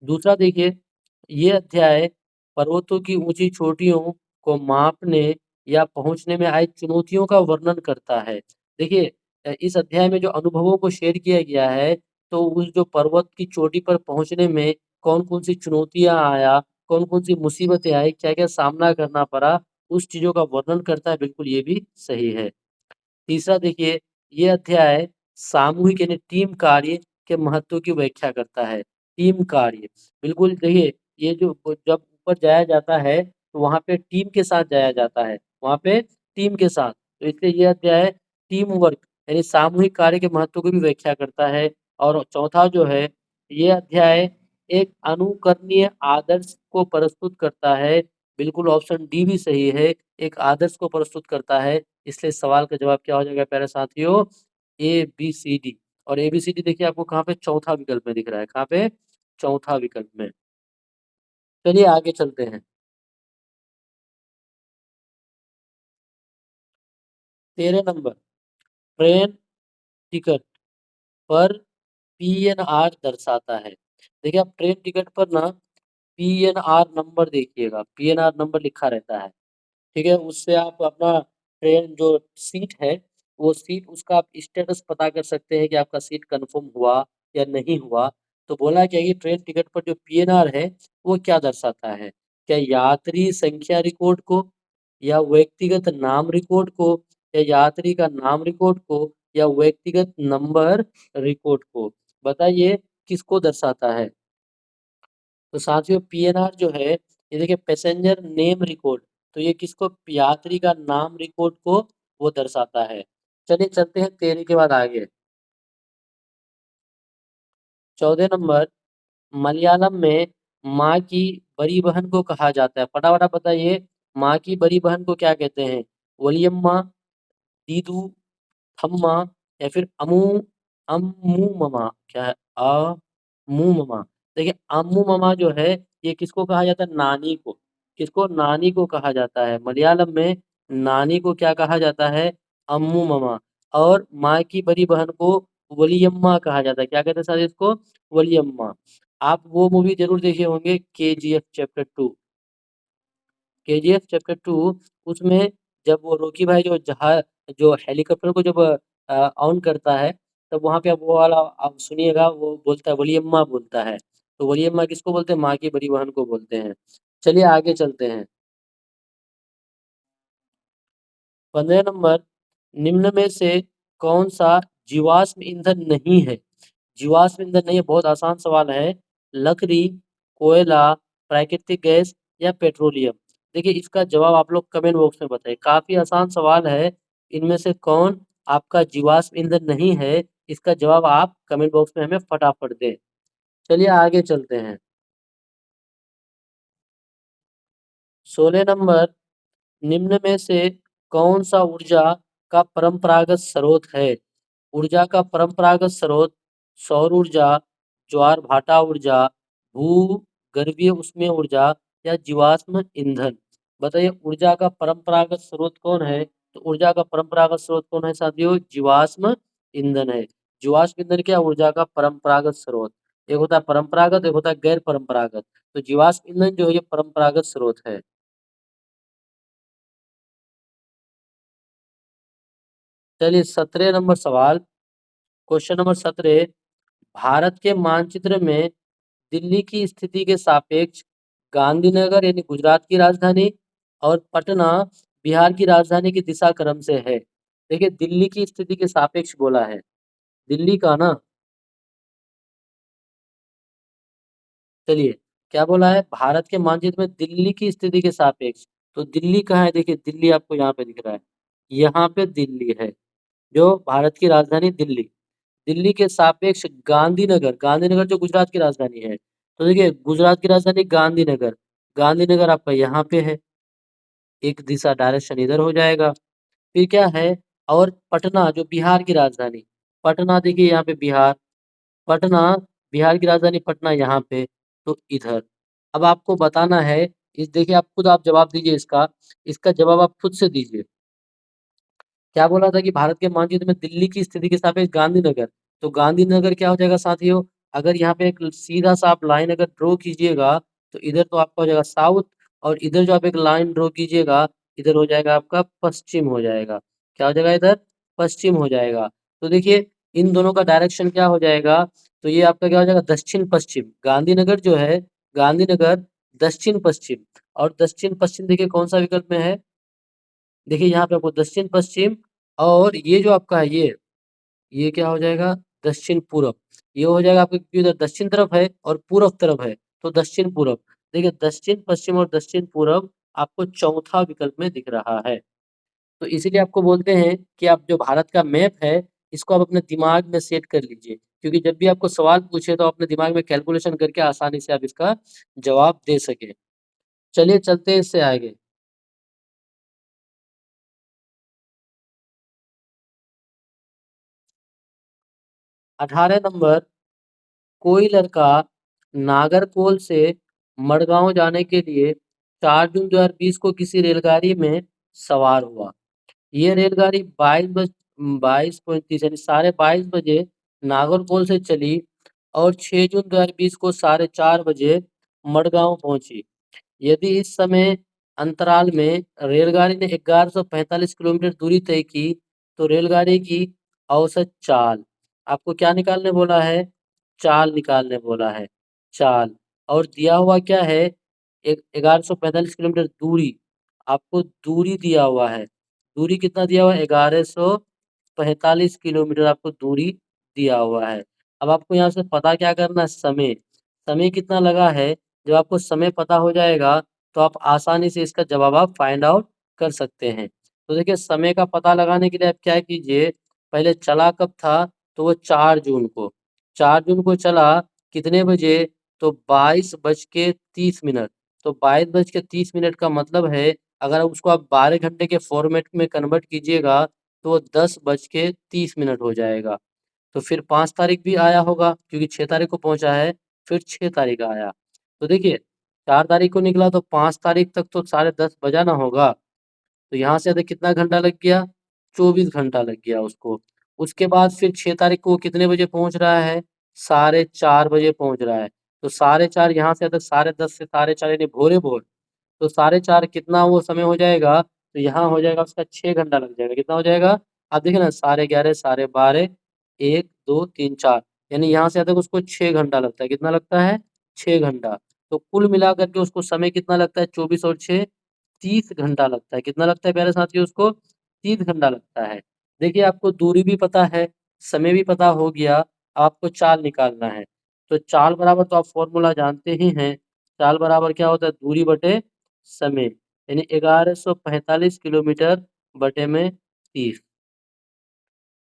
दूसरा देखिए, ये अध्याय पर्वतों की ऊंची चोटियों को मापने या पहुंचने में आई चुनौतियों का वर्णन करता है। देखिए इस अध्याय में जो अनुभवों को शेयर किया गया है, तो उस जो पर्वत की चोटी पर पहुंचने में कौन कौन सी चुनौतियां आया, कौन कौन सी मुसीबतें आई, क्या क्या सामना करना पड़ा, उस चीजों का वर्णन करता है। बिल्कुल ये भी सही है। तीसरा देखिए, ये अध्याय सामूहिक यानी टीम कार्य के महत्व की व्याख्या करता है। टीम कार्य, बिल्कुल देखिए, ये जो जब ऊपर जाया जाता है, तो वहाँ पे टीम के साथ जाया जाता है, वहाँ पे टीम के साथ। तो इसलिए ये अध्याय टीम वर्क यानी सामूहिक कार्य के महत्व की भी व्याख्या करता है। और चौथा जो है, ये अध्याय एक अनुकरणीय आदर्श को प्रस्तुत करता है। बिल्कुल ऑप्शन डी भी सही है, एक आदर्श को प्रस्तुत करता है। इसलिए सवाल का जवाब क्या हो जाएगा प्यारे साथियों? A B C D. और ए बी सी डी देखिए आपको कहाँ पे? चौथा विकल्प में दिख रहा है। कहाँ पे? चौथा विकल्प में। चलिए आगे चलते हैं। 13 नंबर, ट्रेन टिकट पर पीएनआर दर्शाता है। देखिए आप ट्रेन टिकट पर ना पीएनआर नंबर देखिएगा, पीएनआर नंबर लिखा रहता है। ठीक है, उससे आप अपना ट्रेन जो सीट है, वो सीट उसका आप स्टेटस पता कर सकते हैं कि आपका सीट कंफर्म हुआ या नहीं हुआ। तो बोला क्या कि ट्रेन टिकट पर जो पीएनआर है, वो क्या दर्शाता है? क्या यात्री संख्या रिकॉर्ड को, या व्यक्तिगत नाम रिकॉर्ड को, या यात्री का नाम रिकॉर्ड को, या व्यक्तिगत नंबर रिकॉर्ड को? बताइए किसको दर्शाता है? तो साथियों पीएनआर जो है, ये देखिए पैसेंजर नेम रिकॉर्ड, तो ये किसको? यात्री का नाम रिकॉर्ड को वो दर्शाता है। चलिए चलते हैं 13 के बाद आगे। 14 नंबर, मलयालम में माँ की बड़ी बहन को कहा जाता है। फटाफट आप बताइए, माँ की बड़ी बहन को क्या कहते हैं? वलियम्मा, दीदू, थम्मा, या फिर अम्मू ममा? क्या है? अम्मू ममा। देखिए अम्मू ममा जो है, ये किसको कहा जाता है? नानी को। किसको? नानी को कहा जाता है। मलयालम में नानी को क्या कहा जाता है? अम्मू ममा। और माँ की बड़ी बहन को वलियम्मा कहा जाता है। क्या कहते हैं सर इसको? वलियम्मा। आप वो मूवी जरूर देखे होंगे, केजीएफ चैप्टर 2। केजीएफ चैप्टर 2, उसमें जब वो रोकी भाई जो हेलीकॉप्टर को जब ऑन करता है, तब वहाँ पे आप वो वाला आप सुनिएगा, वो बोलता है वलियम्मा बोलता है। तो वलियम्मा किसको बोलते हैं? माँ की बड़ी बहन को बोलते हैं। चलिए आगे चलते हैं। 15 नंबर, निम्न में से कौन सा जीवाश्म ईंधन नहीं है? जीवाश्म ईंधन नहीं है, बहुत आसान सवाल है। लकड़ी, कोयला, प्राकृतिक गैस या पेट्रोलियम। देखिए इसका जवाब आप लोग कमेंट बॉक्स में बताइए। काफी आसान सवाल है। इनमें से कौन आपका जीवाश्म ईंधन नहीं है? इसका जवाब आप कमेंट बॉक्स में हमें फटाफट दें। चलिए आगे चलते हैं। 16 नंबर, निम्न में से कौन सा ऊर्जा का परंपरागत स्रोत है? ऊर्जा का परंपरागत स्रोत: सौर ऊर्जा, ज्वार भाटा ऊर्जा, भूगर्भीय ऊष्मीय ऊर्जा या जीवाश्म ईंधन। बताइए ऊर्जा का परंपरागत स्रोत कौन है? तो ऊर्जा का परंपरागत स्रोत कौन है साथियों? जीवाश्म ईंधन है। जीवाश्म ईंधन क्या? ऊर्जा का परंपरागत स्रोत। एक होता है परंपरागत, एक होता है गैर परंपरागत। तो जीवाश्म ईंधन जो है ये परंपरागत स्रोत है। चलिए 17 नंबर सवाल, क्वेश्चन नंबर 17। भारत के मानचित्र में दिल्ली की स्थिति के सापेक्ष गांधीनगर यानी गुजरात की राजधानी और पटना बिहार की राजधानी की दिशा क्रम से है। देखिए दिल्ली की स्थिति के सापेक्ष बोला है, दिल्ली का ना। चलिए क्या बोला है? भारत के मानचित्र में दिल्ली की स्थिति के सापेक्ष। तो दिल्ली कहाँ है? देखिए दिल्ली आपको यहाँ पे दिख रहा है, यहाँ पे दिल्ली है, जो भारत की राजधानी दिल्ली। दिल्ली के सापेक्ष गांधीनगर, गांधीनगर जो गुजरात की राजधानी है। तो देखिए गुजरात की राजधानी गांधीनगर, गांधीनगर आपका यहाँ पे है, एक दिशा डायरेक्शन इधर हो जाएगा। फिर क्या है? और पटना जो बिहार की राजधानी, पटना देखिए यहाँ पे बिहार, पटना बिहार की राजधानी पटना यहाँ पे, तो इधर। अब आपको बताना है, इस देखिए आप खुद आप जवाब दीजिए इसका, इसका जवाब आप खुद से दीजिए। क्या बोला था कि भारत के मानचित्र में दिल्ली की स्थिति के सापेक्ष गांधीनगर। तो गांधीनगर क्या हो जाएगा साथियों? अगर यहाँ पे एक सीधा सा आप लाइन अगर ड्रॉ कीजिएगा, तो इधर तो आपका हो जाएगा साउथ, और इधर जो आप एक लाइन ड्रॉ कीजिएगा, इधर हो जाएगा आपका पश्चिम हो जाएगा। क्या हो जाएगा? इधर पश्चिम हो जाएगा। तो देखिए इन दोनों का डायरेक्शन क्या हो जाएगा? तो ये आपका क्या हो जाएगा? दक्षिण पश्चिम। गांधीनगर जो है, गांधीनगर दक्षिण पश्चिम। और दक्षिण पश्चिम देखिए कौन सा विकल्प में है? देखिए यहाँ पे आपको दक्षिण पश्चिम, और ये जो आपका है ये क्या हो जाएगा? दक्षिण पूरब। ये हो जाएगा आपके, क्योंकि इधर दक्षिण तरफ है और पूरब तरफ है, तो दक्षिण पूरब। देखिए दक्षिण पश्चिम और दक्षिण पूरब आपको चौथा विकल्प में दिख रहा है। तो इसीलिए आपको बोलते हैं कि आप जो भारत का मैप है, इसको आप अपने दिमाग में सेट कर लीजिए, क्योंकि जब भी आपको सवाल पूछे तो अपने दिमाग में कैलकुलेशन करके आसानी से आप इसका जवाब दे सके। चलिए चलते हैं इससे आगे। 18 नंबर, कोई लड़का नागरकोल से मडगांव जाने के लिए 4 जून 2020 को किसी रेलगाड़ी में सवार हुआ। ये रेलगाड़ी 22:35 यानी 22:30 बजे नागरकोल से चली और 6 जून 2020 को 4:30 बजे मडगांव पहुंची। यदि इस समय अंतराल में रेलगाड़ी ने 1145 किलोमीटर दूरी तय की, तो रेलगाड़ी की औसत चाल, आपको क्या निकालने बोला है? चाल निकालने बोला है, चाल। और दिया हुआ क्या है? एक 1145 किलोमीटर दूरी, आपको दूरी दिया हुआ है। दूरी कितना दिया हुआ है? 1145 किलोमीटर आपको दूरी दिया हुआ है। अब आपको यहाँ से पता क्या करना है? समय। समय कितना लगा है? जब आपको समय पता हो जाएगा, तो आप आसानी से इसका जवाब आप फाइंड आउट कर सकते हैं। तो देखिए समय का पता लगाने के लिए आप क्या कीजिए, पहले चला कब था? तो वो 4 जून को, 4 जून को चला, कितने बजे? तो 22:30। तो 22:30 का मतलब है, अगर उसको आप 12 घंटे के फॉर्मेट में कन्वर्ट कीजिएगा, तो वो 10:30 हो जाएगा। तो फिर 5 तारीख भी आया होगा, क्योंकि 6 तारीख को पहुंचा है, फिर 6 तारीख आया। तो देखिए 4 तारीख को निकला, तो 5 तारीख तक तो 10:30 बजा ना होगा। तो यहाँ से अधिक कितना घंटा लग गया? 24 घंटा लग गया उसको। उसके बाद फिर 6 तारीख को वो कितने बजे पहुँच रहा है? 4:30 बजे पहुँच रहा है। तो 4:30 यहाँ से अधिक 10:30 से 4:30 यानी भोरे-भोर। तो 4:30 कितना वो समय हो जाएगा? तो यहाँ हो जाएगा उसका 6 घंटा लग जाएगा। कितना हो जाएगा? आप देखिए ना 11:30, 12:30, 1, 2, 3, 4 यानी यहाँ से तक उसको 6 घंटा लगता है। कितना लगता है? 6 घंटा। तो कुल मिलाकर के उसको समय कितना लगता है? 24 और 6 30 घंटा लगता है। कितना लगता है प्यारे साथियों उसको? 30 घंटा लगता है। देखिए आपको दूरी भी पता है, समय भी पता हो गया, आपको चाल निकालना है। तो चाल बराबर तो आप फ़ॉर्मूला जानते ही हैं। चाल बराबर क्या होता है? दूरी बटे समय यानी 1145 किलोमीटर बटे में 30।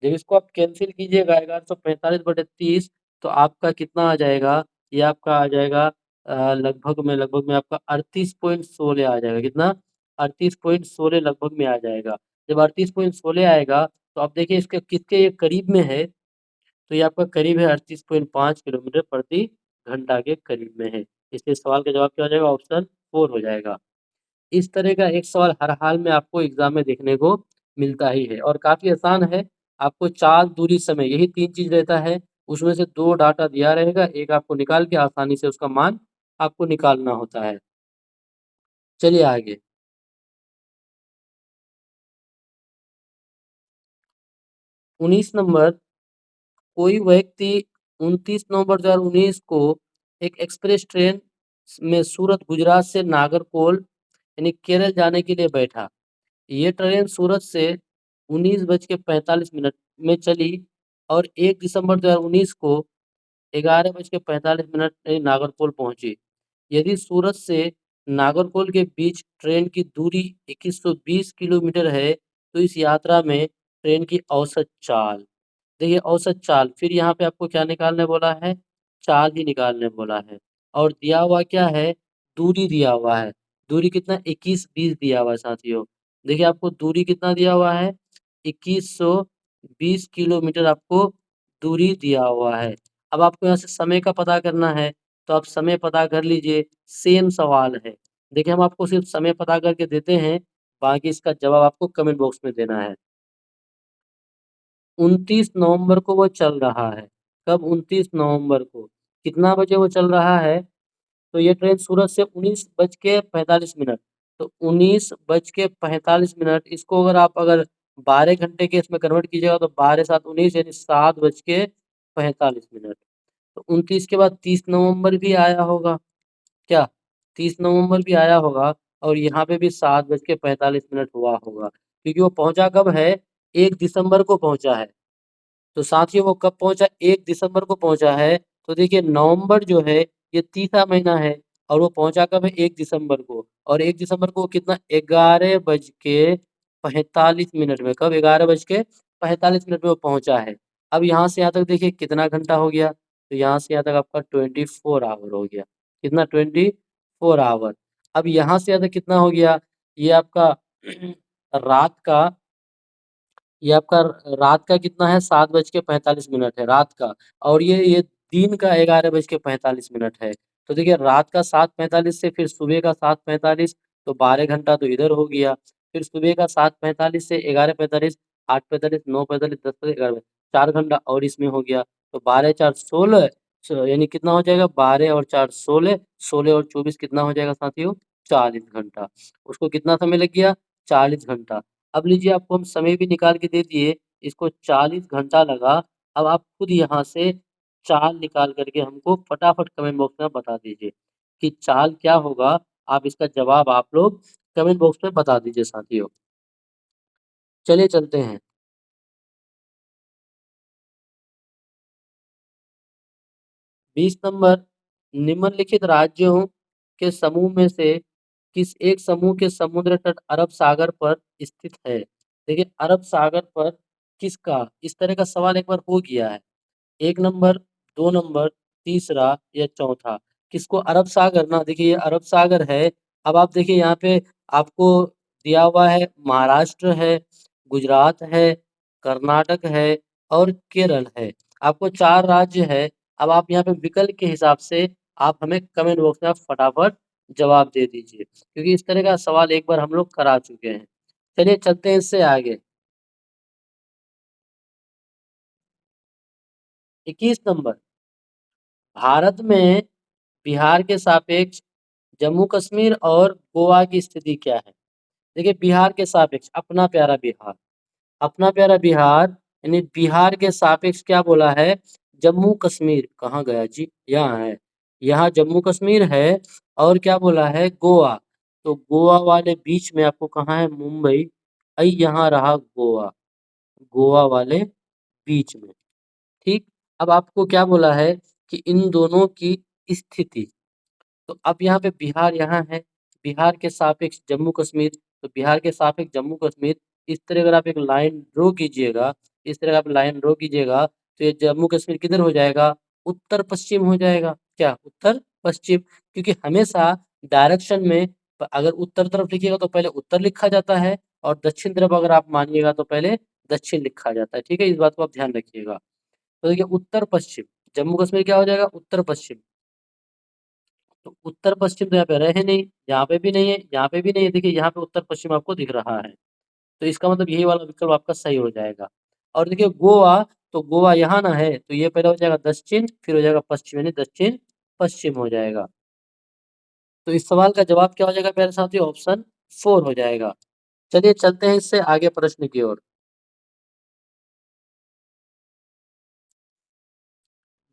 जब इसको आप कैंसिल कीजिएगा 1145/30 तो आपका कितना आ जाएगा? ये आपका आ जाएगा लगभग में आपका 38.16 आ जाएगा। कितना? 38.16 लगभग में आ जाएगा। जब 38.16 आएगा तो आप देखिए इसके किसके ये करीब में है, तो ये आपका करीब है 38.5 किलोमीटर प्रति घंटा के करीब में है। इसलिए सवाल का जवाब क्या हो जाएगा? ऑप्शन 4 हो जाएगा। इस तरह का एक सवाल हर हाल में आपको एग्ज़ाम में देखने को मिलता ही है और काफ़ी आसान है। आपको चाल, दूरी, समय यही 3 चीज़ रहता है। उसमें से 2 डाटा दिया रहेगा, एक आपको निकाल के आसानी से उसका मान आपको निकालना होता है। चलिए आगे। 19 नंबर, कोई व्यक्ति 29 नवंबर 2019 को एक एक्सप्रेस ट्रेन में सूरत, गुजरात से नागरकोइल यानी केरल जाने के लिए बैठा। ये ट्रेन सूरत से 19:45 में चली और 1 दिसंबर 2019 को 11:45 नागरकोइल पहुंची। यदि सूरत से नागरकोइल के बीच ट्रेन की दूरी 2120 किलोमीटर है, तो इस यात्रा में ट्रेन की औसत चाल। देखिए औसत चाल, फिर यहाँ पे आपको क्या निकालने बोला है? चाल ही निकालने बोला है और दिया हुआ क्या है? दूरी दिया हुआ है। दूरी कितना? 21-20 दिया हुआ है साथियों। देखिए आपको दूरी कितना दिया हुआ है? 2120 किलोमीटर आपको दूरी दिया हुआ है। अब आपको यहाँ से समय का पता करना है, तो आप समय पता कर लीजिए, सेम सवाल है। देखिए हम आपको सिर्फ समय पता करके देते हैं, बाकी इसका जवाब आपको कमेंट बॉक्स में देना है। 29 नवंबर को वो चल रहा है। कब? 29 नवंबर को। कितना बजे वो चल रहा है? तो ये ट्रेन सूरत से 19:45 तो 19:45 इसको अगर 12 घंटे के इसमें कन्वर्ट कीजिएगा तो 12 7 19 यानी 7:45। तो 29 के बाद 30 नवंबर भी आया होगा। क्या? 30 नवंबर भी आया होगा और यहाँ पे भी 7:45 हुआ होगा। क्योंकि वो पहुँचा कब है? 1 दिसंबर को पहुँचा है। तो साथियों वो कब पहुंचा? 1 दिसंबर को पहुंचा है। तो देखिए नवंबर जो है ये तीसरा महीना है और वो पहुंचा कब है? 1 दिसंबर को और 1 दिसंबर को कितना? 11:45 में। कब? 11:45 में वो पहुंचा है। अब यहाँ से यहाँ तक देखिए कितना घंटा हो गया? तो यहाँ से यहाँ तक आपका 24 आवर हो गया। कितना? 24 आवर। अब यहाँ से यहाँ तक कितना हो गया? ये आपका रात का ये आपका रात का कितना है? 7:45 है रात का और ये दिन का 11:45 है। तो देखिए रात का 7:45 से फिर सुबह का 7:45 तो 12 घंटा तो इधर हो गया। फिर सुबह का 7:45 से 11:45, 8:45, 9:45, 10:45, 11 4 घंटा और इसमें हो गया। तो 12 4 16 यानी कितना हो जाएगा? 12 और 4 16, 16 और 24 कितना हो जाएगा साथियों? 40 घंटा। उसको कितना समय लग गया? 40 घंटा। अब लीजिए आपको हम समय भी निकाल के दे दिए, इसको 40 घंटा लगा। अब आप खुद यहाँ से चाल निकाल कर के हमको फटाफट कमेंट बॉक्स में बता दीजिए कि चाल क्या होगा? आप इसका जवाब आप लोग कमेंट बॉक्स में बता दीजिए साथियों। चलिए चलते हैं। 20 नंबर, निम्नलिखित राज्यों के समूह में से किस एक समूह के समुद्र तट अरब सागर पर स्थित है? देखिए अरब सागर पर किसका? इस तरह का सवाल एक बार हो गया है। 1 नंबर, 2 नंबर, तीसरा या चौथा? किसको? अरब सागर ना, देखिए ये अरब सागर है। अब आप देखिए यहाँ पे आपको दिया हुआ है महाराष्ट्र है, गुजरात है, कर्नाटक है और केरल है। आपको 4 राज्य है। अब आप यहाँ पे विकल्प के हिसाब से आप हमें कमेंट बॉक्स में आप फटाफट जवाब दे दीजिए। क्योंकि इस तरह का सवाल एक बार हम लोग करा चुके हैं। चलिए चलते हैं इससे आगे। 21 नंबर, भारत में बिहार के सापेक्ष जम्मू कश्मीर और गोवा की स्थिति क्या है? देखिए बिहार के सापेक्ष, अपना प्यारा बिहार, अपना प्यारा बिहार यानी बिहार के सापेक्ष क्या बोला है? जम्मू कश्मीर। कहाँ गया जी? यहाँ है, यहाँ जम्मू कश्मीर है। और क्या बोला है? गोवा। तो गोवा वाले बीच में आपको कहाँ है? मुंबई। यहाँ रहा गोवा, गोवा वाले बीच में। ठीक, अब आपको क्या बोला है कि इन दोनों की स्थिति। तो अब यहाँ पे बिहार यहाँ है, बिहार के सापेक्ष जम्मू कश्मीर, तो बिहार के सापेक्ष जम्मू कश्मीर, इस तरह अगर आप एक लाइन ड्रॉ कीजिएगा, इस तरह आप लाइन ड्रॉ कीजिएगा, तो ये जम्मू कश्मीर किधर हो जाएगा? उत्तर पश्चिम हो जाएगा। क्या? उत्तर पश्चिम, क्योंकि हमेशा डायरेक्शन में अगर उत्तर तरफ लिखिएगा तो पहले उत्तर लिखा जाता है, और दक्षिण तरफ अगर आप मानिएगा तो पहले दक्षिण लिखा जाता है। ठीक है, इस बात को आप ध्यान रखिएगा। तो देखिए उत्तर पश्चिम, जम्मू कश्मीर क्या हो जाएगा? उत्तर पश्चिम। तो उत्तर पश्चिम तो यहाँ पे रहे नहीं, यहाँ पे भी नहीं है, यहाँ पे भी नहीं है। देखिए यहाँ पे उत्तर पश्चिम आपको दिख रहा है, तो इसका मतलब यही वाला विकल्प आपका सही हो जाएगा। और देखिए गोवा, तो गोवा यहाँ ना है, तो ये पहले हो जाएगा दक्षिण, फिर हो जाएगा पश्चिम, यानी दक्षिण पश्चिम हो जाएगा। तो इस सवाल का जवाब क्या हो जाएगा मेरे साथियों? ऑप्शन 4 हो जाएगा। चलिए चलते हैं इससे आगे प्रश्न की ओर।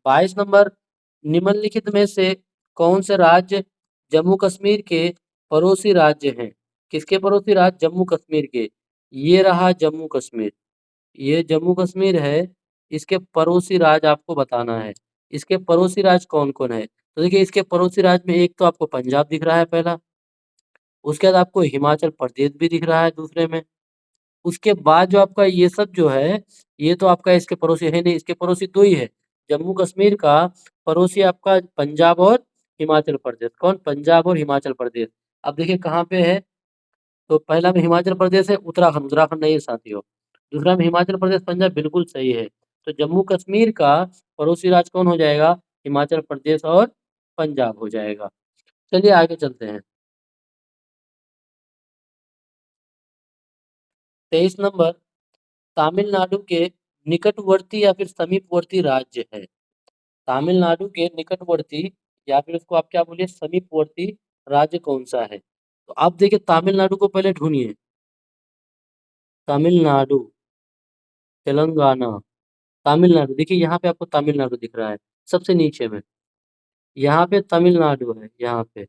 22 नंबर, निम्नलिखित में से कौन से राज्य जम्मू कश्मीर के पड़ोसी राज्य हैं? किसके पड़ोसी राज्य? जम्मू कश्मीर के। ये रहा जम्मू कश्मीर, ये जम्मू कश्मीर है, इसके पड़ोसी राज्य आपको बताना है। इसके पड़ोसी राज्य कौन-कौन है? तो देखिए इसके पड़ोसी राज्य में एक तो आपको पंजाब दिख रहा है पहला, उसके बाद आपको हिमाचल प्रदेश भी दिख रहा है दूसरे में। उसके बाद जो आपका ये सब जो है, ये तो आपका इसके पड़ोसी है नहीं, इसके पड़ोसी 2 ही है। जम्मू कश्मीर का पड़ोसी आपका पंजाब और हिमाचल प्रदेश। कौन? पंजाब और हिमाचल प्रदेश। अब देखिए कहाँ पे है? तो पहला में हिमाचल प्रदेश है, उत्तराखंड, उत्तराखंड नहीं है साथियों। दूसरा में हिमाचल प्रदेश, पंजाब बिल्कुल सही है। तो जम्मू कश्मीर का पड़ोसी राज्य कौन हो जाएगा? हिमाचल प्रदेश और पंजाब हो जाएगा। चलिए आगे चलते हैं। 23 नंबर, तमिलनाडु के निकटवर्ती या फिर समीपवर्ती राज्य है। तमिलनाडु के निकटवर्ती या फिर उसको आप क्या बोलिए, समीपवर्ती राज्य कौन सा है? तो आप देखिए तमिलनाडु को पहले ढूंढिए। तमिलनाडु, तेलंगाना, तमिलनाडु, देखिए यहाँ पे आपको तमिलनाडु दिख रहा है सबसे नीचे में, यहाँ पे तमिलनाडु है, यहाँ पे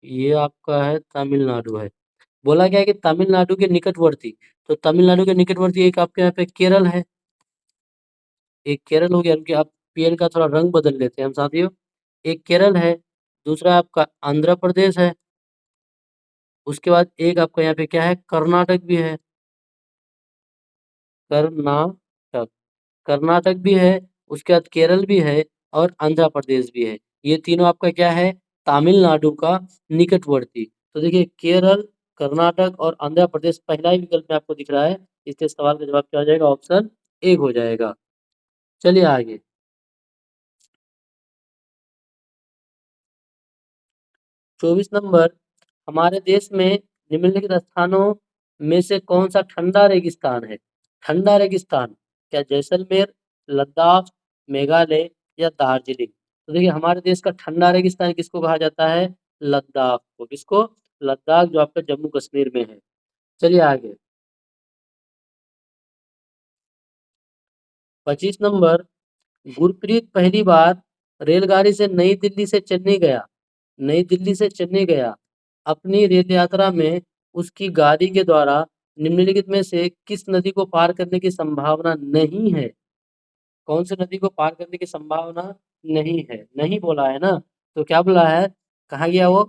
ये आपका है तमिलनाडु है। बोला गया है कि तमिलनाडु के निकटवर्ती, तो तमिलनाडु के निकटवर्ती एक आपके यहाँ पे केरल है, एक केरल हो गया, क्योंकि आप पेड़ का थोड़ा रंग बदल लेते हैं हम साथियों। एक केरल है, दूसरा आपका आंध्र प्रदेश है, उसके बाद एक आपका यहाँ पे क्या है? कर्नाटक भी है, कर्नाटक, कर्नाटक भी है, उसके बाद केरल भी है और आंध्र प्रदेश भी है। ये तीनों आपका क्या है? तमिलनाडु का निकटवर्ती। तो देखिए केरल, कर्नाटक और आंध्र प्रदेश पहला ही विकल्प में आपको दिख रहा है, इसलिए सवाल का जवाब क्या हो जाएगा? ऑप्शन 1 हो जाएगा। चलिए आगे। 24 नंबर, हमारे देश में निम्नलिखित स्थानों में से कौन सा ठंडा रेगिस्तान है? ठंडा रेगिस्तान, क्या जैसलमेर, लद्दाख, मेघालय या दार्जिलिंग? तो देखिए हमारे देश का ठंडा रेगिस्तान किसको कहा जाता है? लद्दाख को। किसको? लद्दाख, जो आपका जम्मू कश्मीर में है। चलिए आगे। 25 नंबर, गुरप्रीत पहली बार रेलगाड़ी से नई दिल्ली से चेन्नई गया, नई दिल्ली से चेन्नई गया। अपनी रेल यात्रा में उसकी गाड़ी के द्वारा निम्नलिखित में से किस नदी को पार करने की संभावना नहीं है? कौन सी नदी को पार करने की संभावना नहीं है? नहीं बोला है ना, तो क्या बोला है? कहाँ गया वो?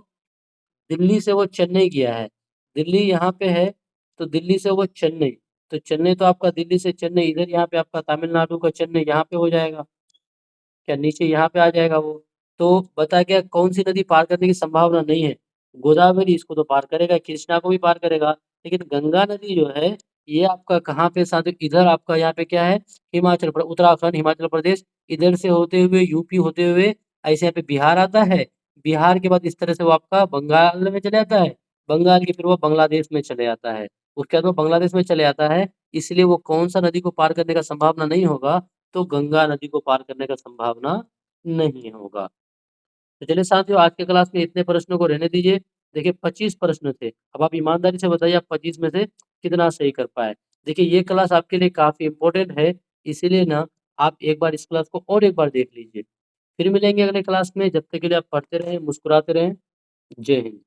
दिल्ली से वो चेन्नई गया है। दिल्ली यहाँ पे है, तो दिल्ली से वो चेन्नई, तो चेन्नई तो आपका दिल्ली से चेन्नई इधर, यहाँ पे आपका तमिलनाडु का चेन्नई यहाँ पे हो जाएगा। क्या नीचे यहाँ पे आ जाएगा वो? तो बता गया कौन सी नदी पार करने की संभावना नहीं है? गोदावरी, इसको तो पार करेगा, कृष्णा को भी पार करेगा, लेकिन गंगा नदी जो है, ये आपका कहाँ पे साथियों? इधर आपका यहाँ पे क्या है? हिमाचल प्रदेश, उत्तराखंड, हिमाचल प्रदेश, इधर से होते हुए यूपी होते हुए ऐसे यहाँ पे बिहार आता है। बिहार के बाद इस तरह से वो आपका बंगाल में चले जाता है, बंगाल की फिर वो बांग्लादेश में चले जाता है। उसके बाद वो बांग्लादेश में चले जाता है, इसलिए वो कौन-सा नदी को पार करने का संभावना नहीं होगा, तो गंगा नदी को पार करने का संभावना नहीं होगा। तो चलिए साथियों, आज के क्लास में इतने प्रश्नों को रहने दीजिए। देखिए 25 प्रश्न थे। अब आप ईमानदारी से बताइए आप 25 में से कितना सही कर पाए? देखिए ये क्लास आपके लिए काफ़ी इम्पोर्टेंट है, इसीलिए ना आप एक बार इस क्लास को और एक बार देख लीजिए। फिर मिलेंगे अगले क्लास में, जब तक के लिए आप पढ़ते रहें, मुस्कुराते रहें। जय हिंद।